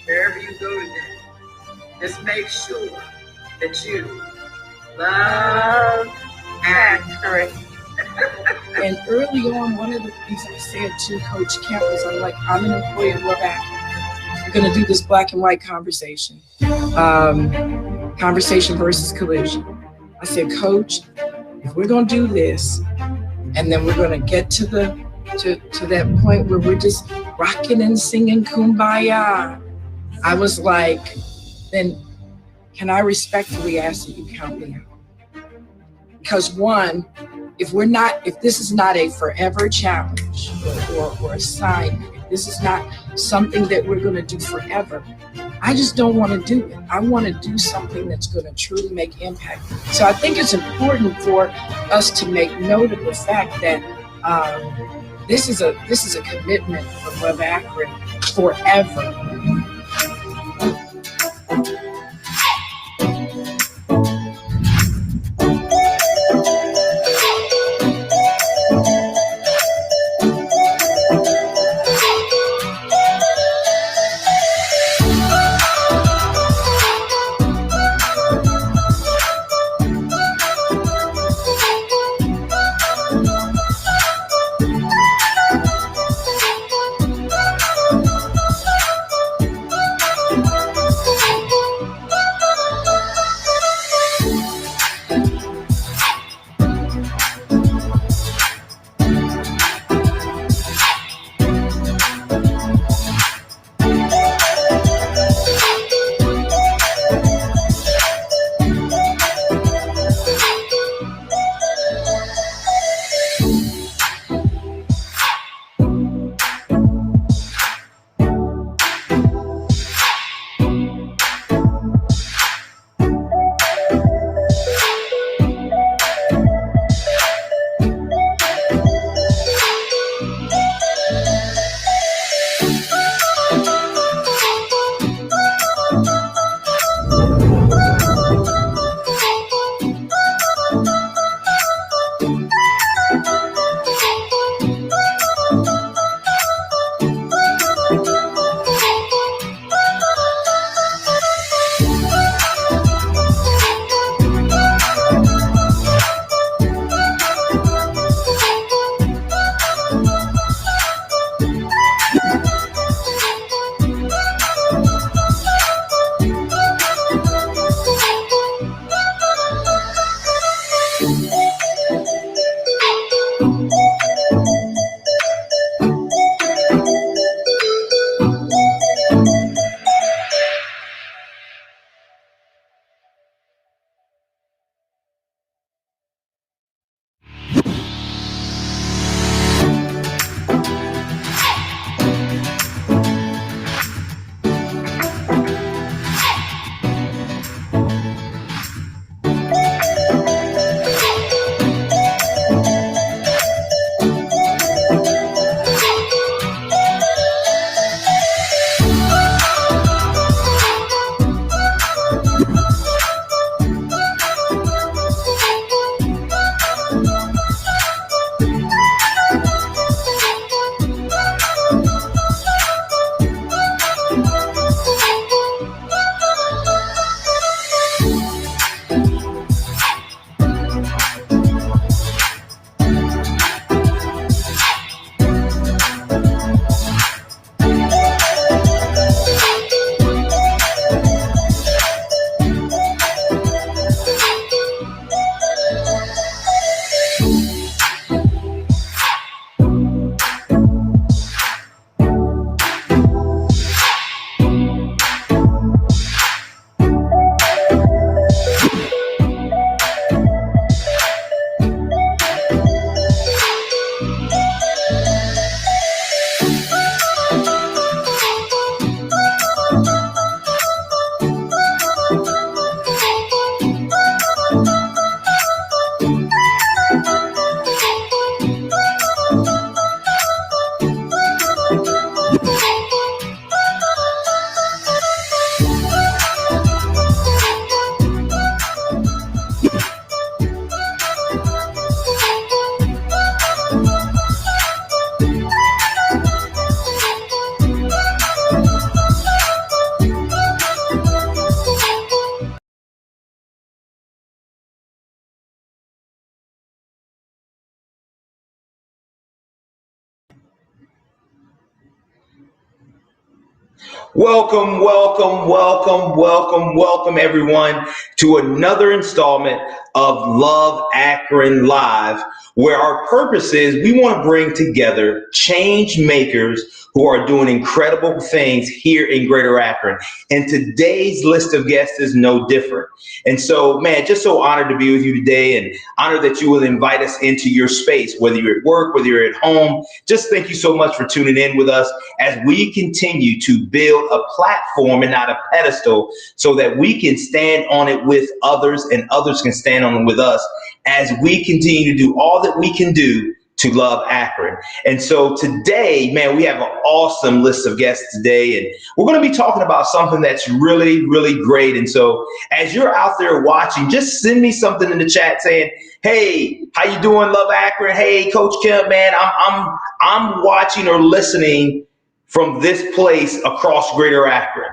wherever you go today, just make sure that you love Akron. And early on, one of the things I said to Coach Kemp was, I'm an employee of Love Akron. We're going to do this black and white conversation. Conversation versus collusion. I said, Coach, if we're going to do this, and then we're going to get to that point where we're just rocking and singing Kumbaya, I was like, then can I respectfully ask that you count me out? Because one, if this is not a forever challenge or assignment, if this is not something that we're going to do forever, I just don't want to do it. I want to do something that's going to truly make impact. So I think it's important for us to make note of the fact that this is a commitment from Love Akron forever. Welcome, welcome, welcome, welcome, welcome, everyone, to another installment of Love Akron Live, where our purpose is we want to bring together change makers who are doing incredible things here in Greater Akron. And today's list of guests is no different. And so, man, just so honored to be with you today, and honored that you will invite us into your space, whether you're at work, whether you're at home. Just thank you so much for tuning in with us as we continue to build a platform and not a pedestal, so that we can stand on it with others and others can stand on it with us as we continue to do all that we can do to love Akron. And so today, man, we have an awesome list of guests today, and we're going to be talking about something that's really, really great. And so as you're out there watching, just send me something in the chat saying, hey, how you doing, Love Akron? Hey, Coach Kim, man, I'm watching or listening from this place across Greater Akron.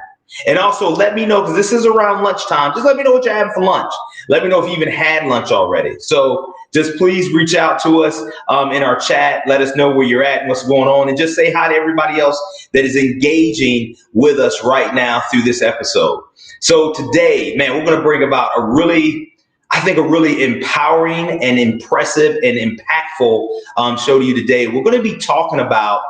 And also let me know, because this is around lunchtime, just let me know what you're having for lunch. Let me know if you even had lunch already. So just please reach out to us in our chat. Let us know where you're at and what's going on, and just say hi to everybody else that is engaging with us right now through this episode. So today, man, we're going to bring about a really empowering and impressive and impactful show to you today. We're going to be talking about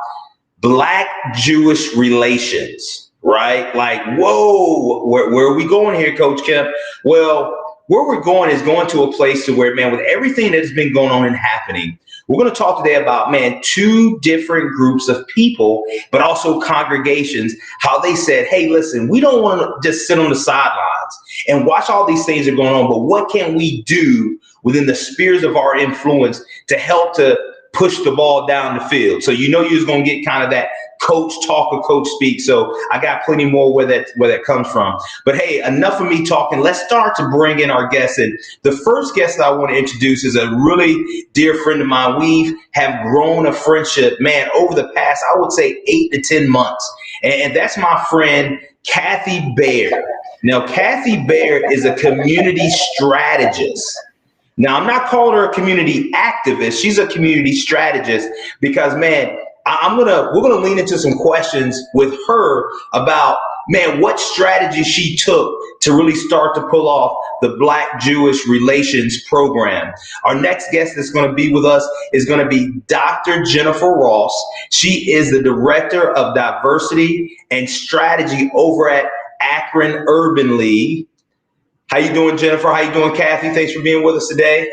Black-Jewish relations, right? Like, whoa, where are we going here, Coach Kemp? Well, where we're going is going to a place to where, man, with everything that's been going on and happening, we're going to talk today about, man, two different groups of people, but also congregations, how they said, hey, listen, we don't want to just sit on the sidelines and watch all these things that are going on, but what can we do within the spheres of our influence to help to push the ball down the field? So you know you're just going to get kind of that coach talk or coach speak. So I got plenty more where that comes from. But hey, enough of me talking. Let's start to bring in our guests. And the first guest that I want to introduce is a really dear friend of mine. We have grown a friendship, man, over the past, I would say 8 to 10 months. And that's my friend, Kathy Baird. Now, Kathy Baird is a community strategist. Now, I'm not calling her a community activist. She's a community strategist because, man, we're gonna lean into some questions with her about, man, what strategy she took to really start to pull off the Black-Jewish relations program. Our next guest that's going to be with us is going to be Dr. Jennifer Ross. She is the Director of Diversity and Strategy over at Akron Urban League. How you doing, Jennifer? How you doing, Kathy? Thanks for being with us today.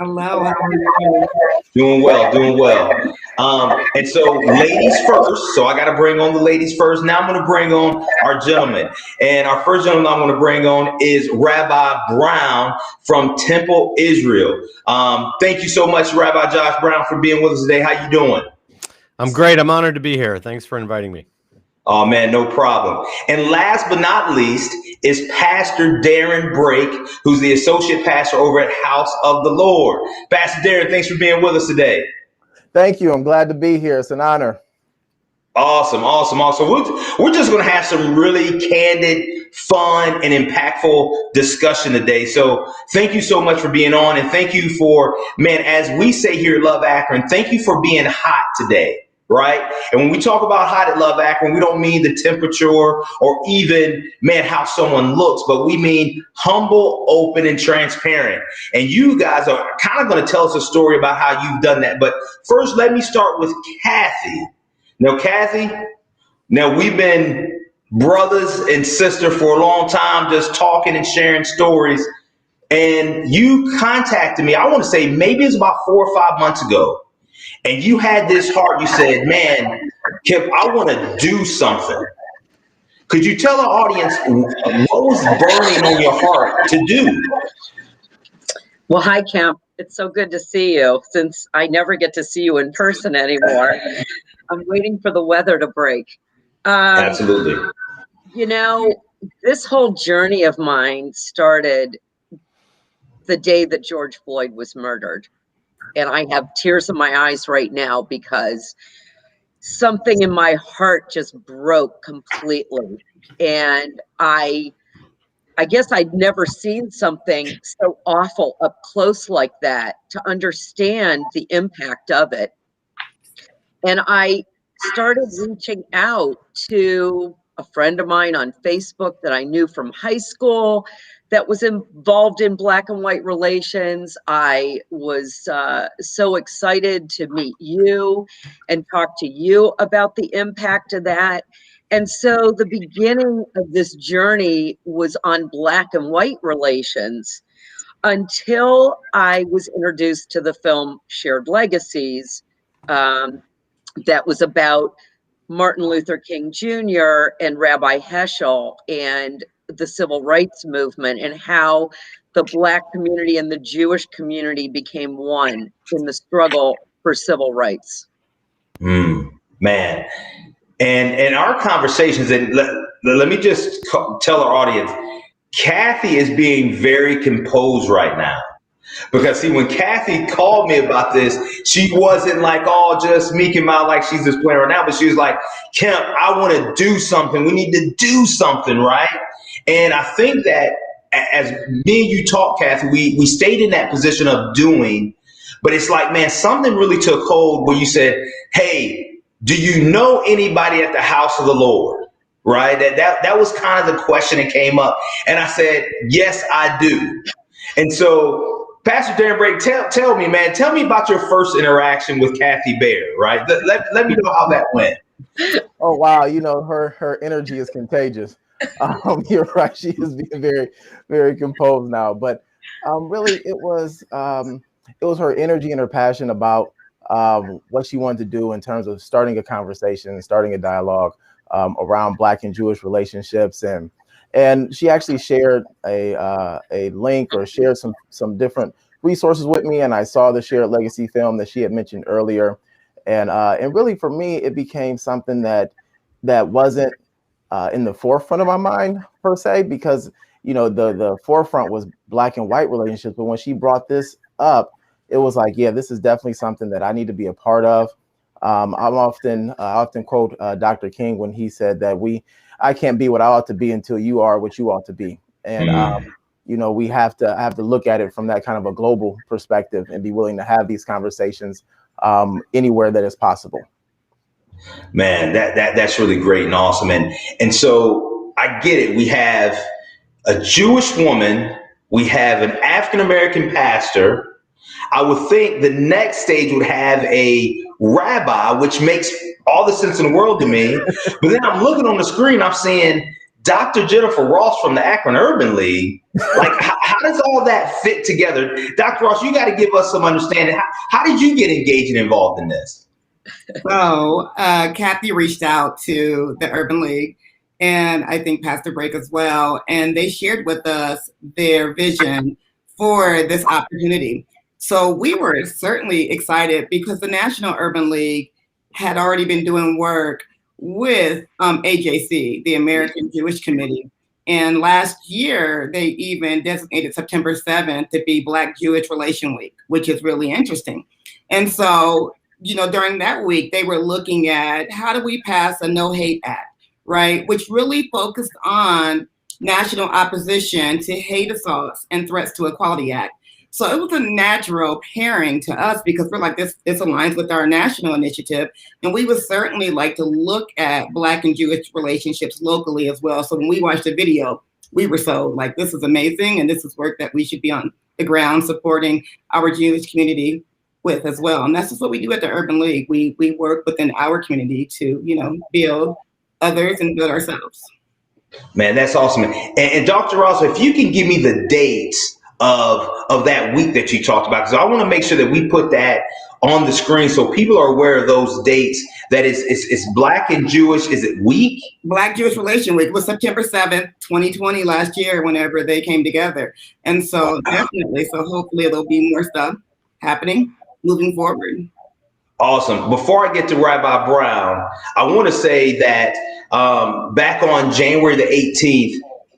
Hello, how are you? Doing well, doing well. And so ladies first. So I got to bring on the ladies first. Now I'm going to bring on our gentlemen. And our first gentleman I'm going to bring on is Rabbi Brown from Temple, Israel. Thank you so much, Rabbi Josh Brown, for being with us today. How you doing? I'm great. I'm honored to be here. Thanks for inviting me. Oh, man, no problem. And last but not least is Pastor Darren Brake, who's the associate pastor over at House of the Lord. Pastor Darren, thanks for being with us today. Thank you. I'm glad to be here. It's an honor. Awesome, awesome, awesome. We're just going to have some really candid, fun, and impactful discussion today. So thank you so much for being on. And thank you for, man, as we say here at Love Akron, thank you for being hot today. Right? And when we talk about hot at Love Akron, we don't mean the temperature or even, man, how someone looks, but we mean humble, open, and transparent. And you guys are kind of going to tell us a story about how you've done that. But first, let me start with Kathy. Now, Kathy, we've been brothers and sisters for a long time, just talking and sharing stories. And you contacted me, I want to say maybe it's about 4 or 5 months ago. And you had this heart, you said, man, Kip, I want to do something. Could you tell the audience what was burning on your heart to do? Well, hi, Kemp. It's so good to see you, since I never get to see you in person anymore. I'm waiting for the weather to break. Absolutely. You know, this whole journey of mine started the day that George Floyd was murdered. And I have tears in my eyes right now because something in my heart just broke completely. And I guess I'd never seen something so awful up close like that to understand the impact of it. And I started reaching out to a friend of mine on Facebook that I knew from high school that was involved in Black and white relations. I was so excited to meet you and talk to you about the impact of that. And so the beginning of this journey was on Black and white relations until I was introduced to the film Shared Legacies, that was about Martin Luther King Jr. and Rabbi Heschel and the civil rights movement, and how the Black community and the Jewish community became one in the struggle for civil rights. Man. And our conversations, and let me just tell our audience, Kathy is being very composed right now. Because see, when Kathy called me about this, she wasn't like all just meek and mild like she's just playing right now, but she was like, Kemp, I want to do something. We need to do something, right? And I think that as me and you talk, Kathy, we stayed in that position of doing, but it's like, man, something really took hold where you said, hey, do you know anybody at the house of the Lord? Right? That was kind of the question that came up. And I said, yes, I do. And so Pastor Darren Brake, tell me, man, tell me about your first interaction with Kathy Baer, right? Let me know how that went. Oh, wow. You know, her energy is contagious. You're right. She is being very, very composed now. But really, it was her energy and her passion about what she wanted to do in terms of starting a conversation, starting a dialogue around Black and Jewish relationships. And she actually shared a link or shared some different resources with me. And I saw the Shared Legacy film that she had mentioned earlier. And really, for me, it became something that wasn't in the forefront of my mind, per se, because, you know, the forefront was Black and white relationships. But when she brought this up, it was like, yeah, this is definitely something that I need to be a part of. I often quote Dr. King when he said that I can't be what I ought to be until you are what you ought to be. And, you know, we have to look at it from that kind of a global perspective and be willing to have these conversations anywhere that is possible. Man, that's really great and awesome. And so I get it. We have a Jewish woman. We have an African-American pastor. I would think the next stage would have a rabbi, which makes all the sense in the world to me. But then I'm looking on the screen, I'm seeing Dr. Jennifer Ross from the Akron Urban League. Like, how does all that fit together? Dr. Ross, you got to give us some understanding. How did you get engaged and involved in this? So Kathy reached out to the Urban League, and I think Pastor Brake as well, and they shared with us their vision for this opportunity. So we were certainly excited because the National Urban League had already been doing work with AJC, the American Jewish Committee. And last year, they even designated September 7th to be Black Jewish Relation Week, which is really interesting. And so, you know, during that week, they were looking at how do we pass a No Hate Act, right? Which really focused on national opposition to hate assaults and threats to Equality Act. So it was a natural pairing to us because we're like, this aligns with our national initiative. And we would certainly like to look at Black and Jewish relationships locally as well. So when we watched the video, we were so like, this is amazing. And this is work that we should be on the ground supporting our Jewish community with as well. And that's just what we do at the Urban League. We work within our community to, you know, build others and build ourselves. Man, that's awesome. And Dr. Ross, if you can give me the dates of that week that you talked about, because I want to make sure that we put that on the screen so people are aware of those dates. That it's Black and Jewish, is it week? Black Jewish Relation Week was September 7th, 2020 last year, whenever they came together. And so definitely, so hopefully there'll be more stuff happening moving forward. Awesome. Before I get to Rabbi Brown, I want to say that back on January the 18th,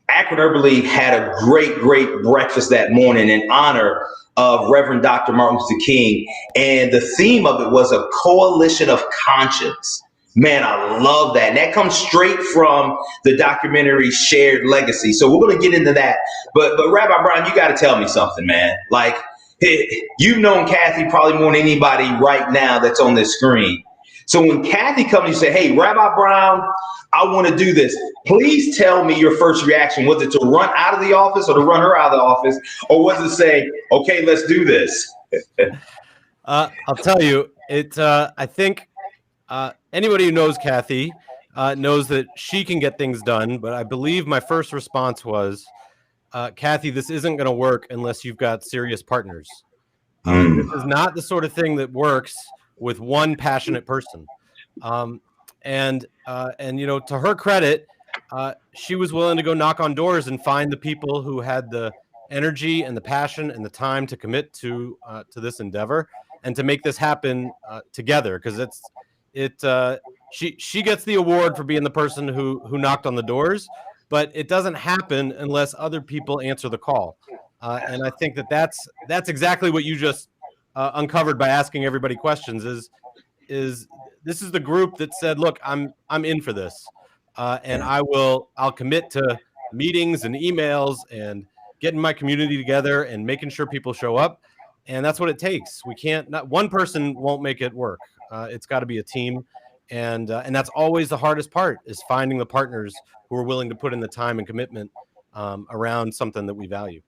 Akron Urban League had a great breakfast that morning in honor of Reverend Dr. Martin Luther King. And the theme of it was a coalition of conscience. Man, I love that. And that comes straight from the documentary Shared Legacy. So we're going to get into that. But Rabbi Brown, you got to tell me something, man. Like, you've known Kathy probably more than anybody right now that's on this screen. So when Kathy comes, you say, hey, Rabbi Brown, I want to do this. Please tell me your first reaction. Was it to run out of the office or to run her out of the office? Or was it say, okay, let's do this? I'll tell you, I think anybody who knows Kathy knows that she can get things done. But I believe my first response was, Kathy, this isn't going to work unless you've got serious partners. This is not the sort of thing that works with one passionate person. And to her credit, she was willing to go knock on doors and find the people who had the energy and the passion and the time to commit to this endeavor and to make this happen together. Because she gets the award for being the person who knocked on the doors, but it doesn't happen unless other people answer the call. And I think that's exactly what you just uncovered by asking everybody questions. Is this is the group that said, look, I'm in for this, and I'll commit to meetings and emails and getting my community together and making sure people show up. And that's what it takes. Not one person won't make it work. It's got to be a team. And that's always the hardest part, is finding the partners who are willing to put in the time and commitment around something that we value.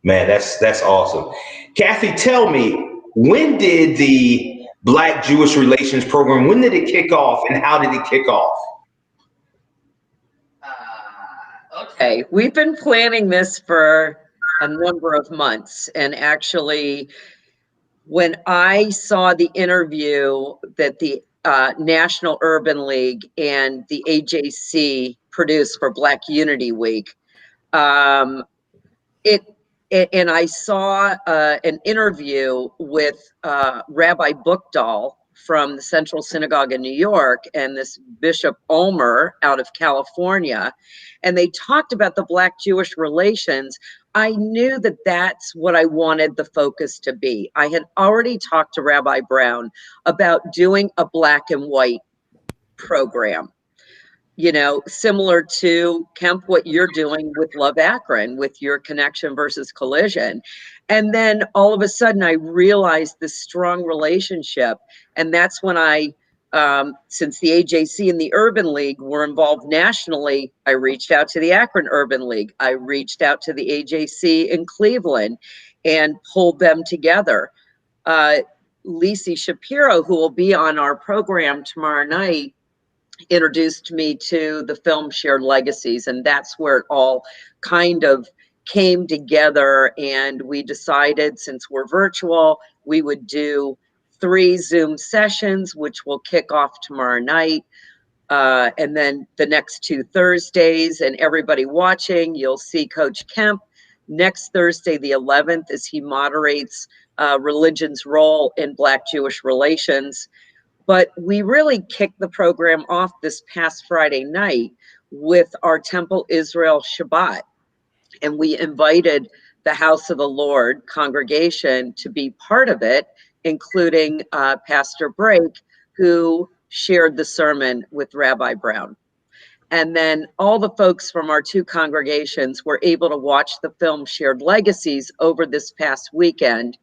Man, that's awesome. Kathy, tell me, when did the Black Jewish Relations Program, when did it kick off and how did it kick off? Okay, we've been planning this for a number of months. And actually, when I saw the interview that the National Urban League and the AJC produced for Black Unity Week, and I saw an interview with Rabbi Bookdahl from the Central Synagogue in New York and this Bishop Ulmer out of California, and they talked about the Black-Jewish relations. I knew that that's what I wanted the focus to be. I had already talked to Rabbi Brown about doing a black and white program, similar to, Kemp, what you're doing with Love Akron, with your connection versus collision. And then all of a sudden I realized this strong relationship. And that's when since the AJC and the Urban League were involved nationally, I reached out to the Akron Urban League. I reached out to the AJC in Cleveland and pulled them together. Lisi Shapiro, who will be on our program tomorrow night, introduced me to the film Shared Legacies, and that's where it all kind of came together. And we decided, since we're virtual, we would do 3 Zoom sessions, which will kick off tomorrow night, and then the next 2 Thursdays. And everybody watching, you'll see Coach Kemp next Thursday, the 11th, as he moderates religion's role in Black-Jewish relations. But we really kicked the program off this past Friday night with our Temple Israel Shabbat. And we invited the House of the Lord congregation to be part of it, including Pastor Brake, who shared the sermon with Rabbi Brown. And then all the folks from our 2 congregations were able to watch the film Shared Legacies over this past weekend.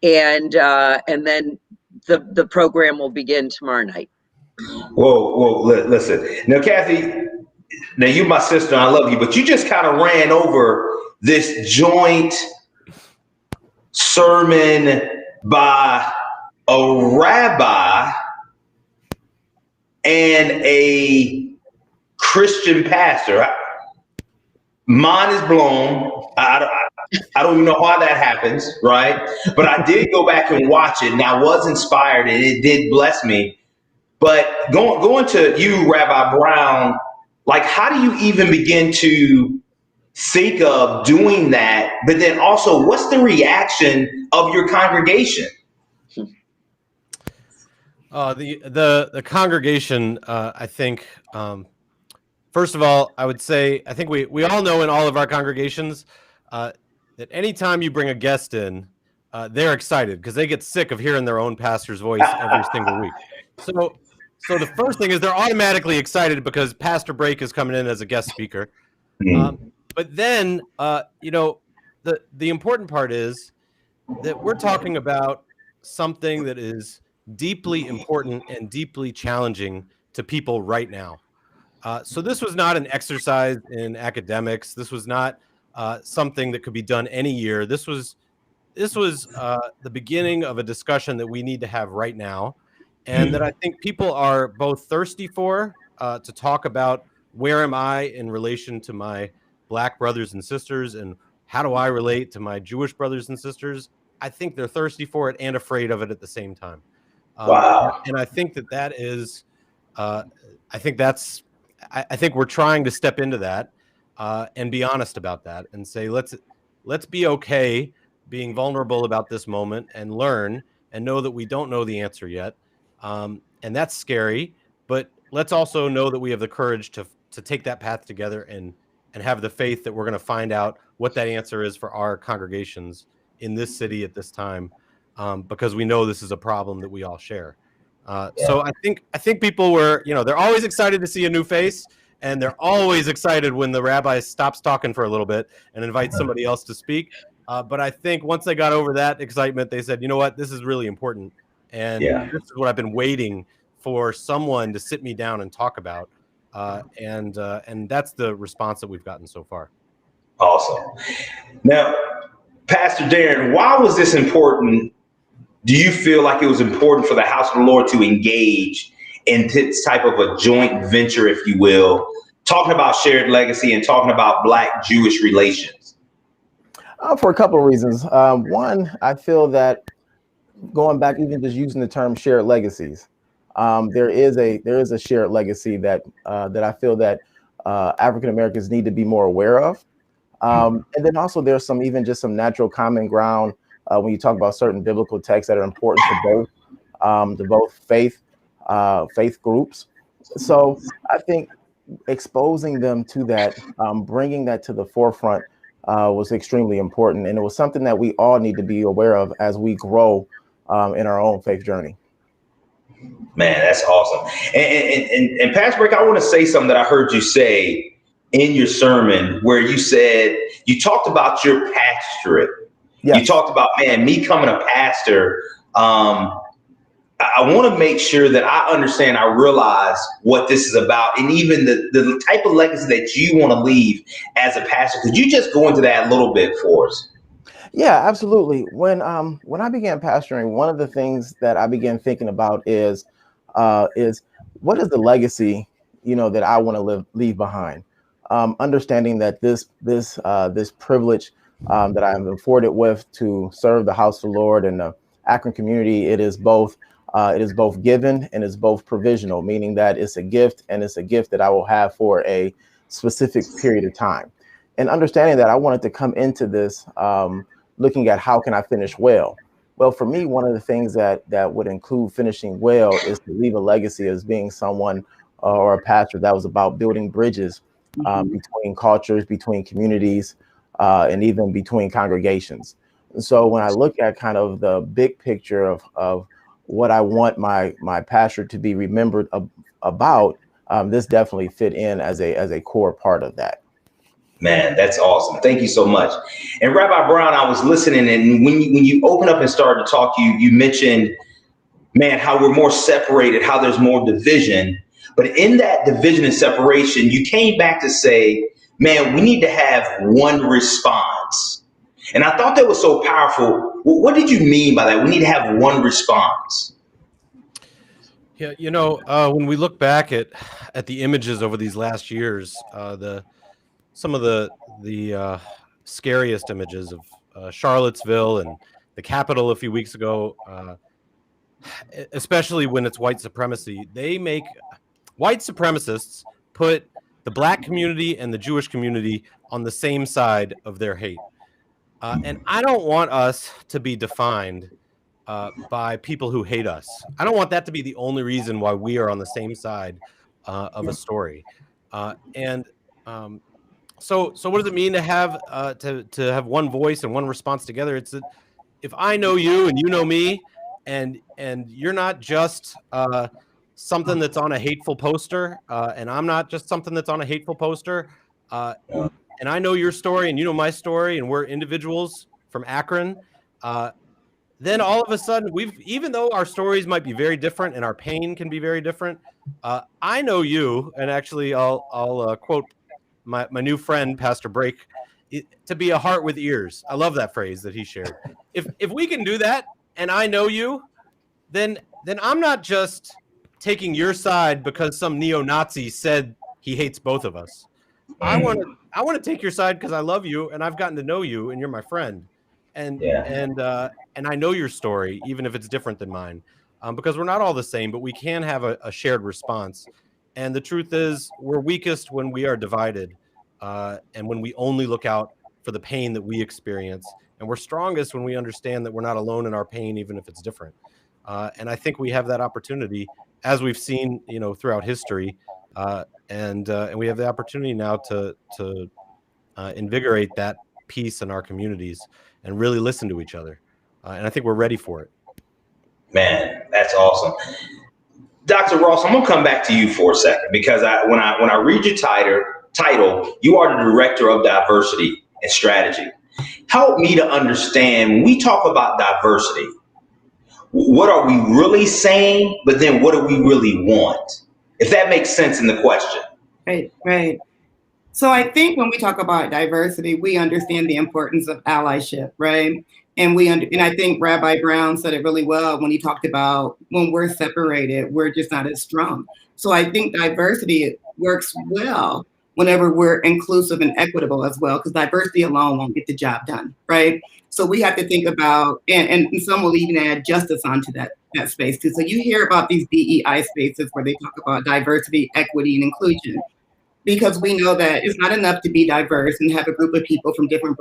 And then the program will begin tomorrow night. Whoa, listen. Now, Kathy, now you're my sister, and I love you, but you just kind of ran over this joint sermon by a rabbi and a Christian pastor. Mine is blown. I don't even know how that happens, right? But I did go back and watch it, and I was inspired, and it did bless me. But going to you, Rabbi Brown, like, how do you even begin to think of doing that? But then also, what's the reaction of your congregation? The congregation, I think, first of all, I would say, I think we all know in all of our congregations that anytime you bring a guest in, they're excited because they get sick of hearing their own pastor's voice every single week. So the first thing is they're automatically excited because Pastor Brake is coming in as a guest speaker. But then, the important part is that we're talking about something that is deeply important and deeply challenging to people right now. So this was not an exercise in academics. This was not something that could be done any year. This was the beginning of a discussion that we need to have right now, and that I think people are both thirsty for, to talk about where am I in relation to my Black brothers and sisters, and how do I relate to my Jewish brothers and sisters. I think they're thirsty for it and afraid of it at the same time. Wow. And I think that is, I think that's, I think we're trying to step into that, and be honest about that and say, let's be okay being vulnerable about this moment and learn and know that we don't know the answer yet. And that's scary, but let's also know that we have the courage to take that path together and have the faith that we're going to find out what that answer is for our congregations in this city at this time, because we know this is a problem that we all share. So I think people were, they're always excited to see a new face, and they're always excited when the rabbi stops talking for a little bit and invites somebody else to speak. But I think once they got over that excitement, they said, you know what, this is really important. And this is what I've been waiting for someone to sit me down and talk about. And that's the response that we've gotten so far. Awesome. Now, Pastor Darren, why was this important? Do you feel like it was important for the house of the Lord to engage in this type of a joint venture, if you will, talking about shared legacy and talking about Black-Jewish relations? For a couple of reasons. One, I feel that going back, even just using the term shared legacies, there is a shared legacy that I feel that African Americans need to be more aware of. And then also there's some natural common ground when you talk about certain biblical texts that are important to both faith groups. So I think exposing them to that, bringing that to the forefront was extremely important. And it was something that we all need to be aware of as we grow in our own faith journey. Man, that's awesome. And Pastor Break, I want to say something that I heard you say in your sermon, where you said, you talked about your pastorate. Yes. You talked about, man, me coming a pastor. I want to make sure that I understand, I realize what this is about, and even the type of legacy that you want to leave as a pastor. Could you just go into that a little bit for us? Yeah, absolutely. When I began pastoring, one of the things that I began thinking about is what is the legacy, that I want to leave behind. Understanding that this privilege that I am afforded with to serve the house of the Lord and the Akron community, it is both given and it's both provisional, meaning that it's a gift, and it's a gift that I will have for a specific period of time. And understanding that, I wanted to come into this looking at how can I finish well. Well, for me, one of the things that would include finishing well is to leave a legacy as being someone or a pastor that was about building bridges between cultures, between communities, and even between congregations. So when I look at kind of the big picture of what I want my pastor to be remembered about, this definitely fit in as a core part of that. Man, that's awesome. Thank you so much. And Rabbi Brown, I was listening, and when you open up and started to talk, you mentioned, man, how we're more separated, how there's more division. But in that division and separation, you came back to say, man, we need to have one response. And I thought that was so powerful. What did you mean by that? We need to have one response. Yeah, when we look back at the images over these last years, some of the scariest images of Charlottesville and the Capitol a few weeks ago, especially when it's white supremacy, white supremacists put the Black community and the Jewish community on the same side of their hate. And I don't want us to be defined by people who hate us. I don't want that to be the only reason why we are on the same side of a story. So what does it mean to have one voice and one response together? It's that if I know you and you know me, and you're not just something that's on a hateful poster, and I'm not just something that's on a hateful poster, and I know your story and you know my story, and we're individuals from Akron, then all of a sudden even though our stories might be very different and our pain can be very different, I know you, and actually I'll quote my new friend, Pastor Brake, to be a heart with ears. I love that phrase that he shared. If we can do that, and I know you, then I'm not just taking your side because some neo-Nazi said he hates both of us. I want to take your side because I love you and I've gotten to know you and you're my friend, and I know your story even if it's different than mine, because we're not all the same, but we can have a shared response. And the truth is, we're weakest when we are divided, and when we only look out for the pain that we experience, and we're strongest when we understand that we're not alone in our pain, even if it's different. And I think we have that opportunity, as we've seen, throughout history. And we have the opportunity now to invigorate that peace in our communities and really listen to each other. And I think we're ready for it. Man, that's awesome. Dr. Ross, I'm gonna come back to you for a second, because when I read your title, you are the Director of Diversity and Strategy. Help me to understand, when we talk about diversity, what are we really saying, but then what do we really want? If that makes sense in the question. Right. So I think when we talk about diversity, we understand the importance of allyship, right? And I think Rabbi Brown said it really well when he talked about when we're separated, we're just not as strong. So I think diversity works well whenever we're inclusive and equitable as well, because diversity alone won't get the job done, right? So we have to think about, and some will even add justice onto that space too. So you hear about these DEI spaces where they talk about diversity, equity, and inclusion, because we know that it's not enough to be diverse and have a group of people from different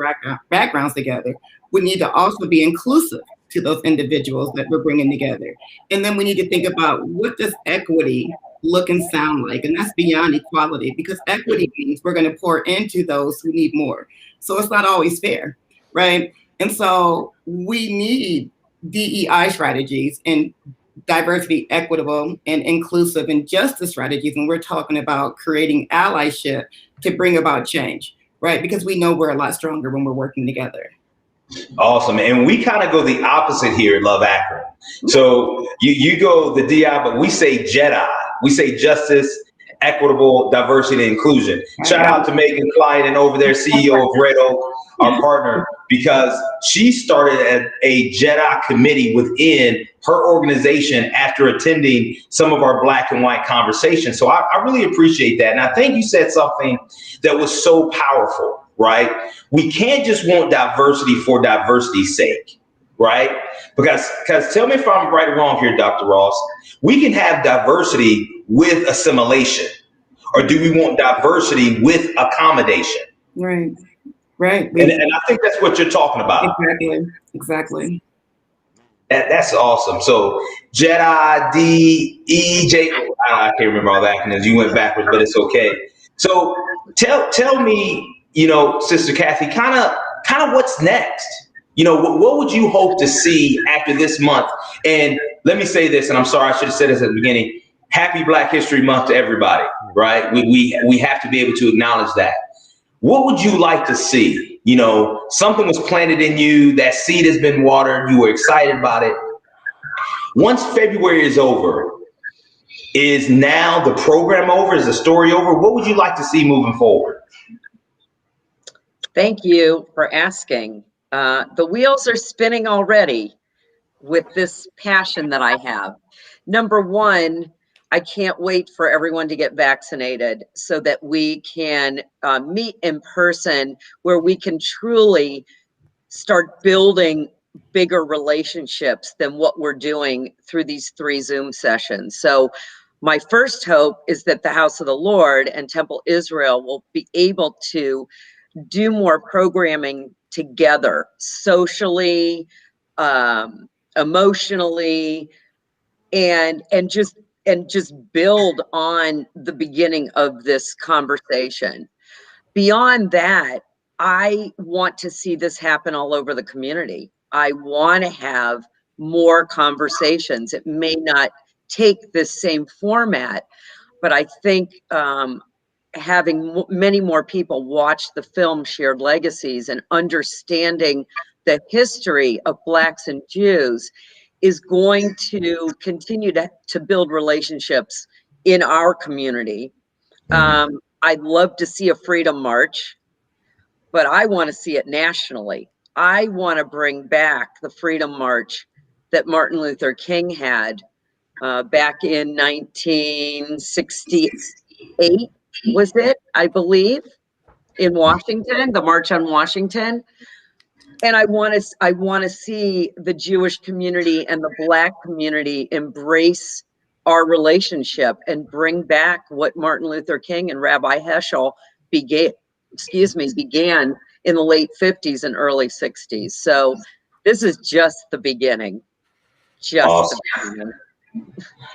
backgrounds together. We need to also be inclusive to those individuals that we're bringing together. And then we need to think about, what does equity look and sound like? And that's beyond equality, because equity means we're going to pour into those who need more. So it's not always fair, right? And so we need DEI strategies and diversity, equitable, and inclusive and justice strategies when we're talking about creating allyship to bring about change, right? Because we know we're a lot stronger when we're working together. Awesome. And we kind of go the opposite here at Love Akron. So you go the DI, but we say JEDI. We say justice, equitable, diversity, and inclusion. Shout out to Megan Klein and over there, CEO of Red Oak, our partner, because she started a JEDI committee within her organization after attending some of our Black and White conversations. So I really appreciate that. And I think you said something that was so powerful, right? We can't just want diversity for diversity's sake, right? Because tell me if I'm right or wrong here, Dr. Ross, we can have diversity with assimilation, or do we want diversity with accommodation? Right. And I think that's what you're talking about. Exactly. That's awesome. So JEDI, D-E-J, I can't remember all the acronyms. You went backwards, but it's okay. So tell me, Sister Kathy, kind of what's next? What would you hope to see after this month? And let me say this, and I'm sorry, I should have said this at the beginning. Happy Black History Month to everybody, right? We have to be able to acknowledge that. What would you like to see? Something was planted in you, that seed has been watered, you were excited about it. Once February is over, is now the program over? Is the story over? What would you like to see moving forward? Thank you for asking. The wheels are spinning already with this passion that I have. Number one, I can't wait for everyone to get vaccinated so that we can meet in person, where we can truly start building bigger relationships than what we're doing through these 3 Zoom sessions. So my first hope is that the House of the Lord and Temple Israel will be able to do more programming together, socially, emotionally, and just build on the beginning of this conversation. Beyond that, I want to see this happen all over the community. I want to have more conversations. It may not take this same format, but I think having many more people watch the film Shared Legacies and understanding the history of Blacks and Jews is going to continue to build relationships in our community. I'd love to see a freedom march, but I want to see it nationally. I want to bring back the freedom march that Martin Luther King had back in 1968, was it? I believe, in Washington, the March on Washington. And I want to see the Jewish community and the Black community embrace our relationship and bring back what Martin Luther King and Rabbi Heschel began in the late 50s and early 60s. So this is just the beginning. Awesome.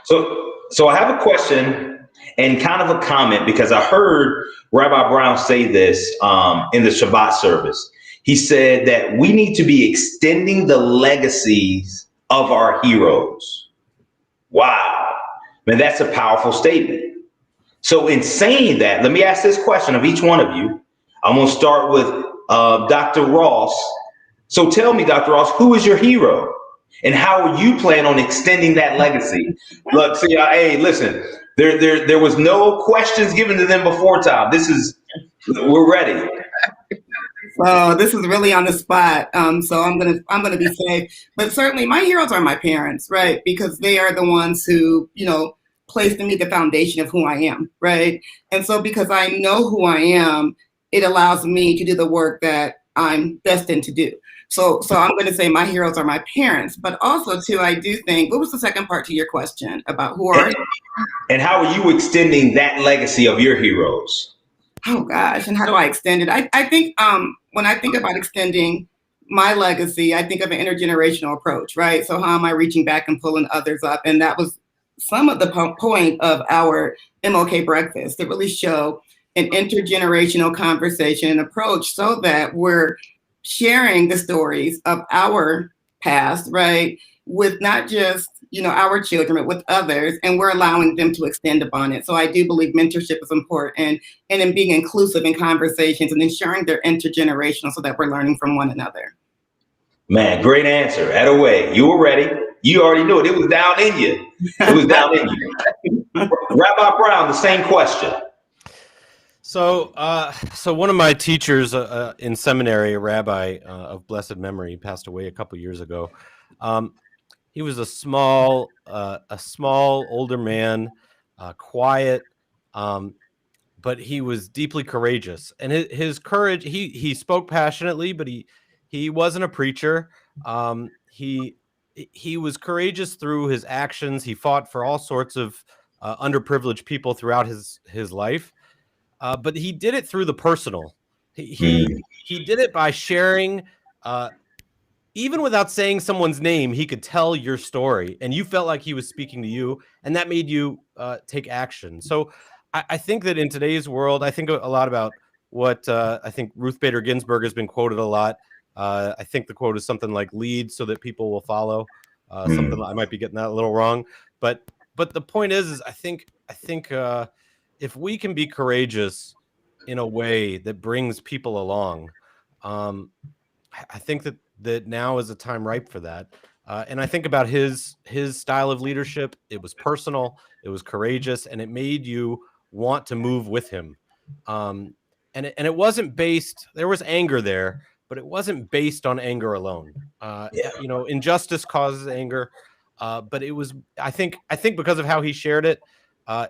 So I have a question and kind of a comment, because I heard Rabbi Brown say this in the Shabbat service. He said that we need to be extending the legacies of our heroes. Wow, man, that's a powerful statement. So in saying that, let me ask this question of each one of you. I'm going to start with Dr. Ross. So tell me, Dr. Ross, who is your hero? And how you plan on extending that legacy? Look, see, hey, listen, there was no questions given to them before time. We're ready. So this is really on the spot. So I'm gonna be safe. But certainly my heroes are my parents, right? Because they are the ones who, placed in me the foundation of who I am, right? And so because I know who I am, it allows me to do the work that I'm destined to do. So I'm going to say my heroes are my parents, but also too, I do think, what was the second part to your question about who are you? And how are you extending that legacy of your heroes? Oh gosh, and how do I extend it? I think when I think about extending my legacy, I think of an intergenerational approach, right? So how am I reaching back and pulling others up? And that was some of the point of our MLK breakfast, to really show an intergenerational conversation and approach so that we're sharing the stories of our past, right, with not just our children, but with others, and we're allowing them to extend upon it. So I do believe mentorship is important, and in being inclusive in conversations and ensuring they're intergenerational so that we're learning from one another. Man, great answer. At a way, you were ready. You already knew it. It was down in you. It was down in you. Rabbi Brown, the same question. So one of my teachers in seminary, a rabbi of blessed memory, passed away a couple years ago. He was a small older man, quiet, but he was deeply courageous. And his courage, he spoke passionately, but he wasn't a preacher. He was courageous through his actions. He fought for all sorts of underprivileged people throughout his life. But he did it through the personal. He did it by sharing, even without saying someone's name, he could tell your story, and you felt like he was speaking to you, and that made you take action. So I think that in today's world, I think a lot about what I think Ruth Bader Ginsburg has been quoted a lot. I think the quote is something like "lead so that people will follow." Something I might be getting that a little wrong, but the point is I think if we can be courageous in a way that brings people along, I think that now is a time ripe for that. And I think about his style of leadership. It was personal, it was courageous, and it made you want to move with him. And it wasn't based, there was anger there, but it wasn't based on anger alone. Injustice causes anger. But it was, I think because of how he shared it,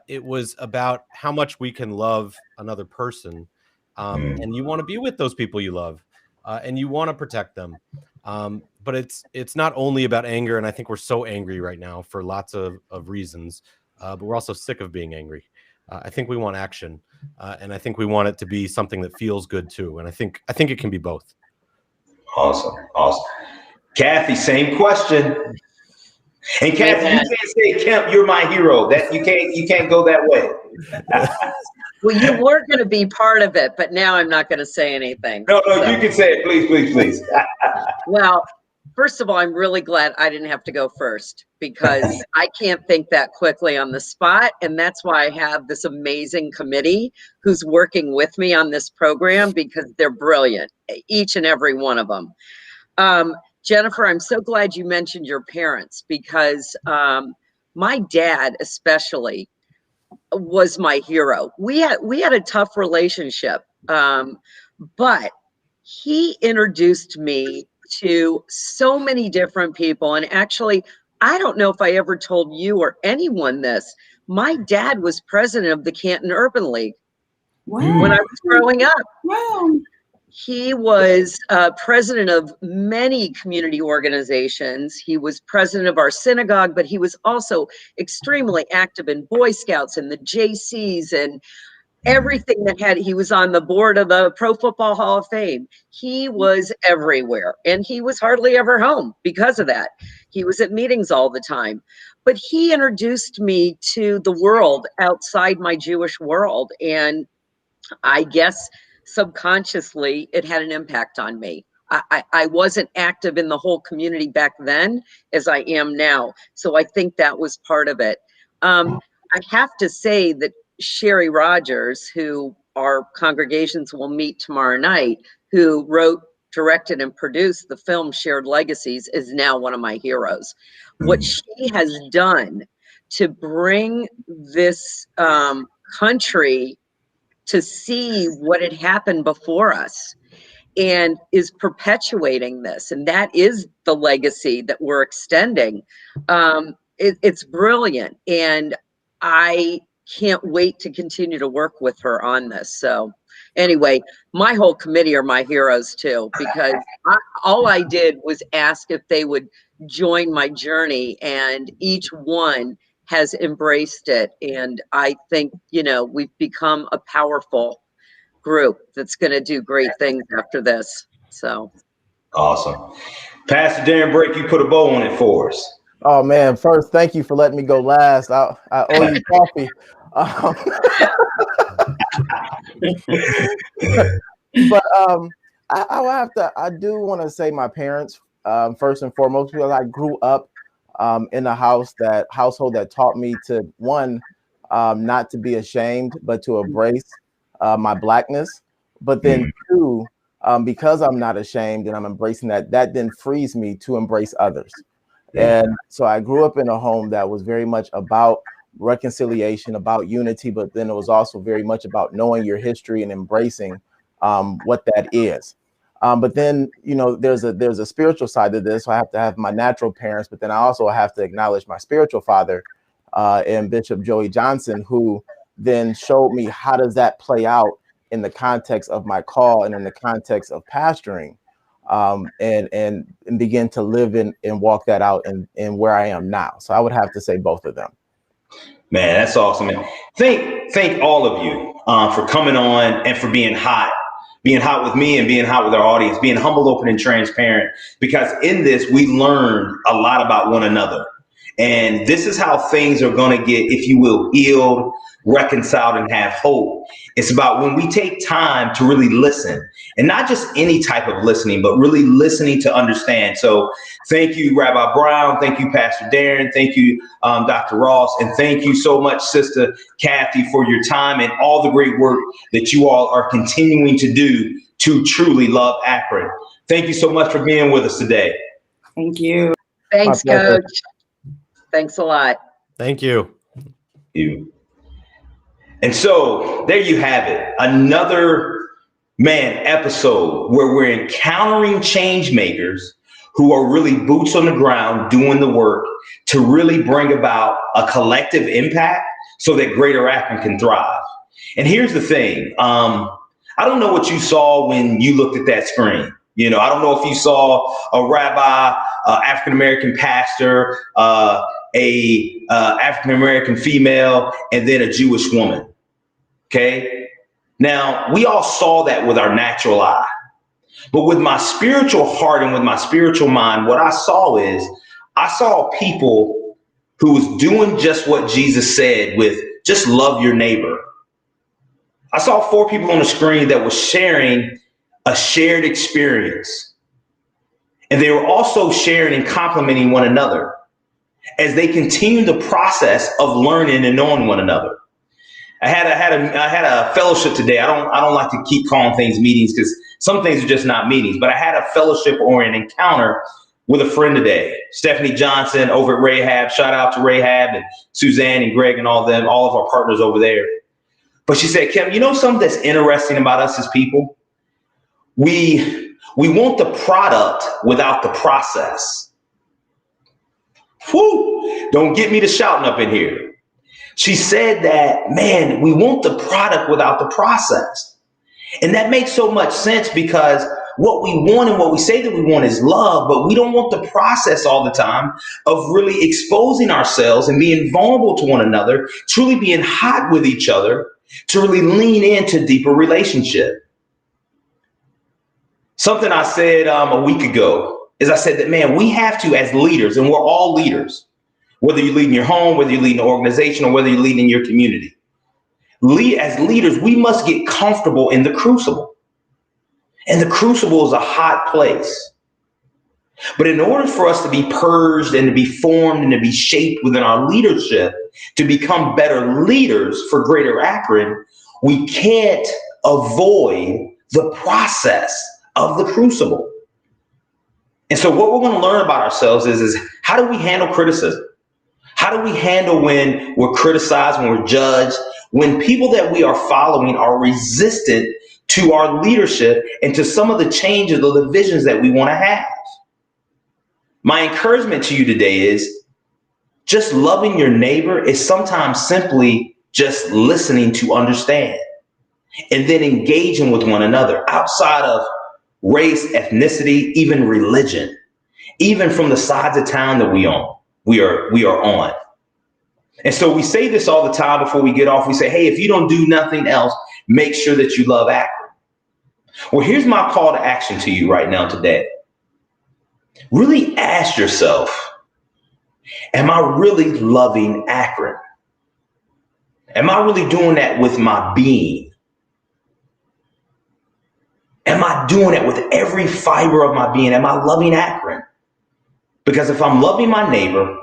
it was about how much we can love another person. And you want to be with those people you love, and you want to protect them. But it's not only about anger. And I think we're so angry right now for lots of reasons, but we're also sick of being angry. I think we want action, and I think we want it to be something that feels good too. And I think it can be both. Awesome. Kathy, same question. And Kathy, you can't say, Kemp, you're my hero. That you can't go that way. Well, you were going to be part of it, but now I'm not going to say anything. No, you can say it, please. Well, first of all, I'm really glad I didn't have to go first, because I can't think that quickly on the spot. And that's why I have this amazing committee who's working with me on this program, because they're brilliant, each and every one of them. Jennifer, I'm so glad you mentioned your parents, because my dad especially was my hero. We had a tough relationship, but he introduced me to so many different people. And actually, I don't know if I ever told you or anyone this. My dad was president of the Canton Urban League when I was growing up. Wow. He was president of many community organizations. He was president of our synagogue, but he was also extremely active in Boy Scouts and the JCs and everything he was on the board of the Pro Football Hall of Fame. He was everywhere, and he was hardly ever home because of that. He was at meetings all the time. But he introduced me to the world outside my Jewish world, and I guess subconsciously it had an impact on me. I wasn't active in the whole community back then as I am now. So I think that was part of it. I have to say that Sherry Rogers, who our congregations will meet tomorrow night, who wrote, directed, and produced the film Shared Legacies, is now one of my heroes. What she has done to bring this country to see what had happened before us and is perpetuating this. And that is the legacy that we're extending. It's brilliant. And I can't wait to continue to work with her on this. So anyway, my whole committee are my heroes too, because all I did was ask if they would join my journey, and each one has embraced it. And I think, we've become a powerful group that's going to do great things after this. So awesome. Pastor Darren Brake, you put a bow on it for us. Oh man, first, thank you for letting me go last. I owe you coffee. But I do want to say my parents, first and foremost, because I grew up in a household that taught me to, one, not to be ashamed, but to embrace my Blackness. But then two, because I'm not ashamed and I'm embracing that then frees me to embrace others. And so I grew up in a home that was very much about reconciliation, about unity, but then it was also very much about knowing your history and embracing what that is. But then, there's a spiritual side to this. So I have to have my natural parents, but then I also have to acknowledge my spiritual father and Bishop Joey Johnson, who then showed me how does that play out in the context of my call and in the context of pastoring, and begin to live in and walk that out in where I am now. So I would have to say both of them. Man, that's awesome. Man. Thank all of you for coming on and for being hot with me and being hot with our audience, being humble, open, and transparent, because in this, we learn a lot about one another. And this is how things are going to get, if you will, healed, reconciled, and have hope. It's about when we take time to really listen, and not just any type of listening, but really listening to understand. So thank you, Rabbi Brown. Thank you, Pastor Darren. Thank you, Dr. Ross. And thank you so much, Sister Kathy, for your time and all the great work that you all are continuing to do to truly love Akron. Thank you so much for being with us today. Thank you. Thanks, Coach. Thanks a lot. Thank you. And so there you have it. Another episode where we're encountering change makers who are really boots on the ground doing the work to really bring about a collective impact so that Greater Akron can thrive. And here's the thing. I don't know what you saw when you looked at that screen. I don't know if you saw a rabbi, African-American pastor, a African-American female, and then a Jewish woman. Okay. Now, we all saw that with our natural eye, but with my spiritual heart and with my spiritual mind, what I saw people who was doing just what Jesus said with just love your neighbor. I saw 4 people on the screen that were sharing a shared experience. And they were also sharing and complimenting one another as they continue the process of learning and knowing one another. I had a fellowship today. I don't like to keep calling things meetings because some things are just not meetings. But I had a fellowship or an encounter with a friend today, Stephanie Johnson over at Rahab. Shout out to Rahab and Suzanne and Greg and all of our partners over there. But she said, Kim, you know something that's interesting about us as people? We want the product without the process. Whew, don't get me to shouting up in here. She said that, man, we want the product without the process. And that makes so much sense because what we want and what we say that we want is love, but we don't want the process all the time of really exposing ourselves and being vulnerable to one another, truly being hot with each other, to really lean into deeper relationship. Something I said a week ago is I said that, man, we have to, as leaders, and we're all leaders, whether you lead in your home, whether you lead in an organization, or whether you lead in your community. As leaders, we must get comfortable in the crucible. And the crucible is a hot place. But in order for us to be purged and to be formed and to be shaped within our leadership, to become better leaders for Greater Akron, we can't avoid the process of the crucible. And so what we're going to learn about ourselves is how do we handle criticism? How do we handle when we're criticized, when we're judged, when people that we are following are resistant to our leadership and to some of the changes or the visions that we want to have? My encouragement to you today is just loving your neighbor is sometimes simply just listening to understand and then engaging with one another outside of race, ethnicity, even religion, even from the sides of town that we are on. And so we say this all the time before we get off. We say, hey, if you don't do nothing else, make sure that you love Akron. Well, here's my call to action to you right now today. Really ask yourself, am I really loving Akron? Am I really doing that with my being? Am I doing it with every fiber of my being? Am I loving Akron? Because if I'm loving my neighbor,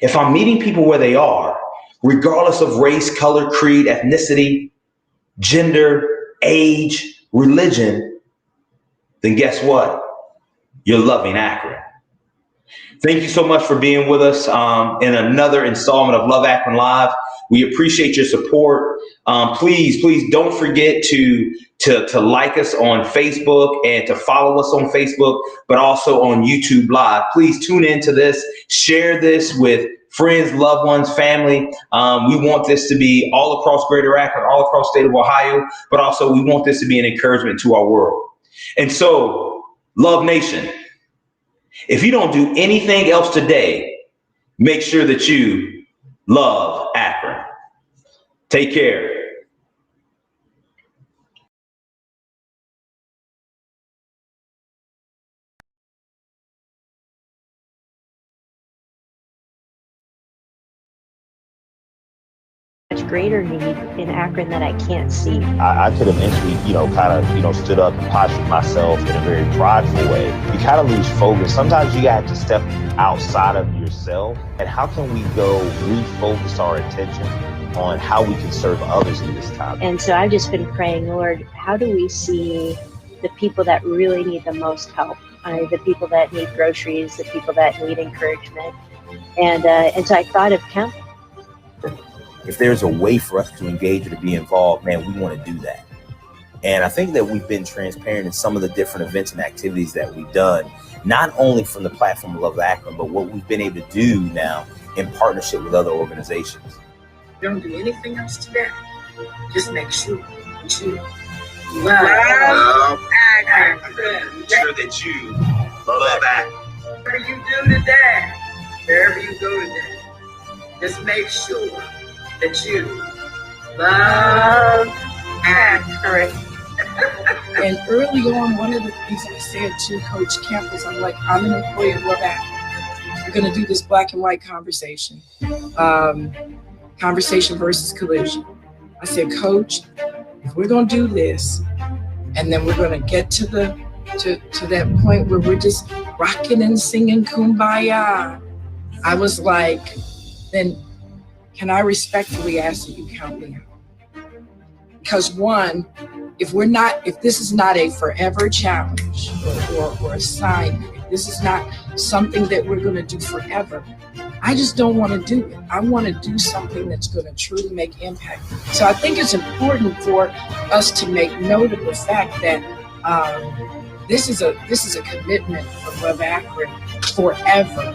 if I'm meeting people where they are, regardless of race, color, creed, ethnicity, gender, age, religion, then guess what? You're loving Akron. Thank you so much for being with us in another installment of Love Akron Live. We appreciate your support. Please don't forget to like us on Facebook and to follow us on Facebook, but also on YouTube Live. Please tune into this, share this with friends, loved ones, family. We want this to be all across Greater Akron, all across the state of Ohio, but also we want this to be an encouragement to our world. And so, Love Nation, if you don't do anything else today, make sure that you love Akron. Take care. Greater need in Akron that I can't see. I could have eventually, stood up and postured myself in a very prideful way. You kind of lose focus. Sometimes you have to step outside of yourself. And how can we go refocus our attention on how we can serve others in this time? And so I've just been praying, Lord, how do we see the people that really need the most help? The people that need groceries, the people that need encouragement. And so I thought of Kemp. If there's a way for us to engage or to be involved, man, we want to do that. And I think that we've been transparent in some of the different events and activities that we've done, not only from the platform of Love Akron, but what we've been able to do now in partnership with other organizations. Don't do anything else today. Just make sure that you love Akron. Make sure that you love Akron. Whatever you do today, wherever you go today, just make sure that you love Akron. And early on, one of the things I said to Coach Kemp was, I'm like, I'm an employee of Love Akron. We're going to do this black and white conversation. Conversation versus collision. I said, Coach, if we're going to do this, and then we're going to get to that point where we're just rocking and singing Kumbaya, I was like, then can I respectfully ask that you count me out? because one, if this is not a forever challenge or assignment, if this is not something that we're going to do forever, I just don't want to do it. I want to do something that's going to truly make impact. So I think it's important for us to make note of the fact that this is a commitment for Love Akron forever.